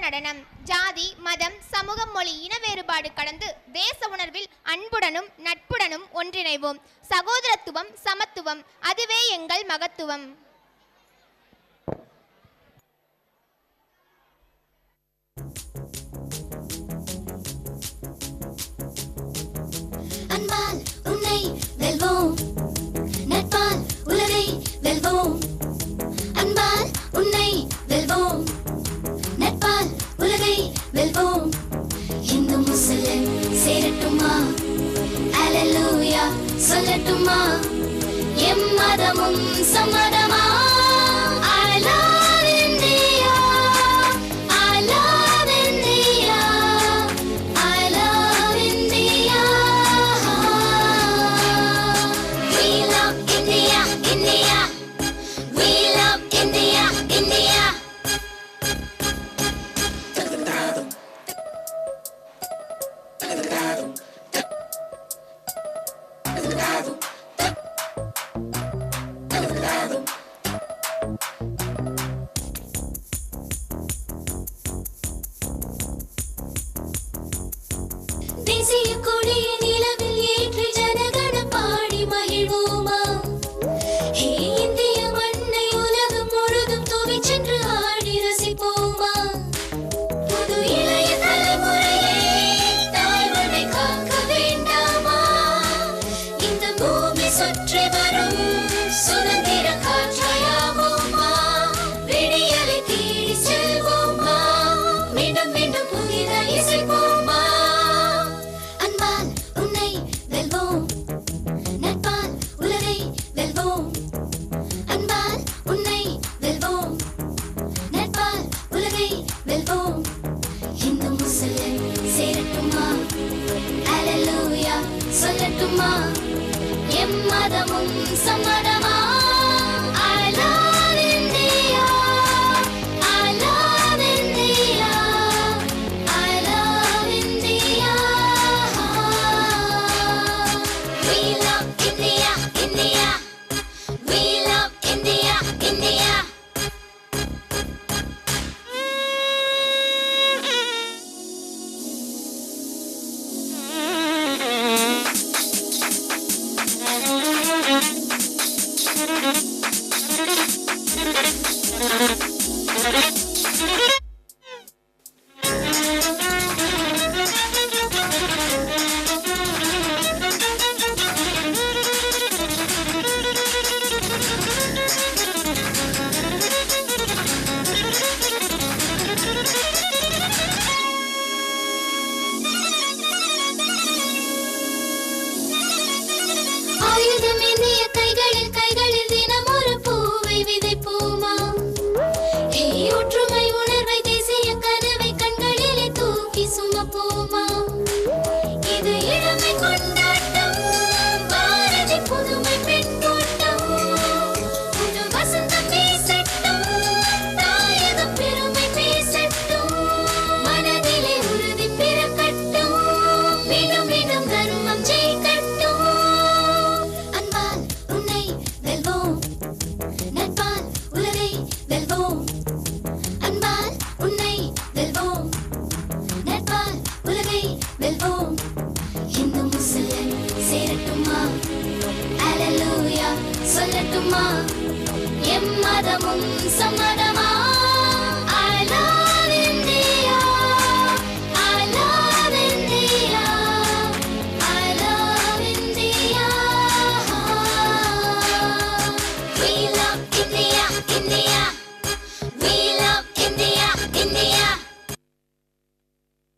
நடனம். ஜாதி, மதம், சமூகம், மொழி, இன வேறுபாடு கடந்து தேச உணர்வில் அன்புடனும் நட்புடனும் ஒன்றிணைவோம். சகோதரத்துவம், சமத்துவம், அதுவே எங்கள் மகத்துவம். அன்பால் உன்னை வெல்வோம், நட்பால் உலகை வெல்வோம். அன்பால் உன்னை வெல்வோம், நட்பால் உலகை வெல்வோம். இந்து முஸ்லிம் சேரட்டுமா, அல்லேலூயா சொல்லட்டுமா, எம்மதமும் சம்மதமா. I love India, I love India, I love India. We love India, India, we love India, India. தேசிய கொடியை நிலவில் ஏற்றி ஜனகண பாடி மகிழ்வோமா. ஹே இந்திய மண்ணை உலகம் முழுதும் தூவி சென்று ஆடி ரசிப்போமா. புது இளைய தலைமுறையை தாய்மண்ணை காக்க வேண்டாமா. இந்த பூமி சுற்றி வரும் சுதந்திர காற்றாயாவோமா. விடியலை தேடி செல்வோமா, மீண்டும் மீண்டும் புதிதாய் இசைப்போமா. அன்பால் உன்னை வெல்வோம், நட்பால் உலகை வெல்வோம். அன்பால் உன்னை வெல்வோம், நட்பால் உலகை வெல்வோம். இந்து முஸ்லிம் சேரட்டுமா, அல்லேலூயா சொல்லட்டுமா, எம்மதமும் சம்மதமா. I love India, I love India, I love India. We love India, India, we love India, India. ஆயுதம் ஏந்திய கைகளில் கைகளில் தினம் ஒரு பூவை விதைப்போமா. ஹே ஒற்றுமை உணர்வை தேசிய கனவை கண்களிலே தூக்கி சுமப்போமா. இது இளமை கொண்டாட்டம், பாரதி புதுமை பெண் கூட்டம். புது வசந்தம் வீசட்டும், தாயகம் பெருமை பேசட்டும். மனதிலே உறுதி பிறக்கட்டும், மீண்டும் மீண்டும் தர்மம் ஜெயிக்கட்டும். அன்பால் உன்னை வெல்வோம், நட்பால் உலகை வெல்வோம். அன்பால் உன்னை வெல்வோம், நட்பால் உலகை வெல்வோம். இந்து முஸ்லிம் சேரட்டுமா, அல்லேலூயா சொல்லட்டுமா, எம்மதமும் சம்மதமா.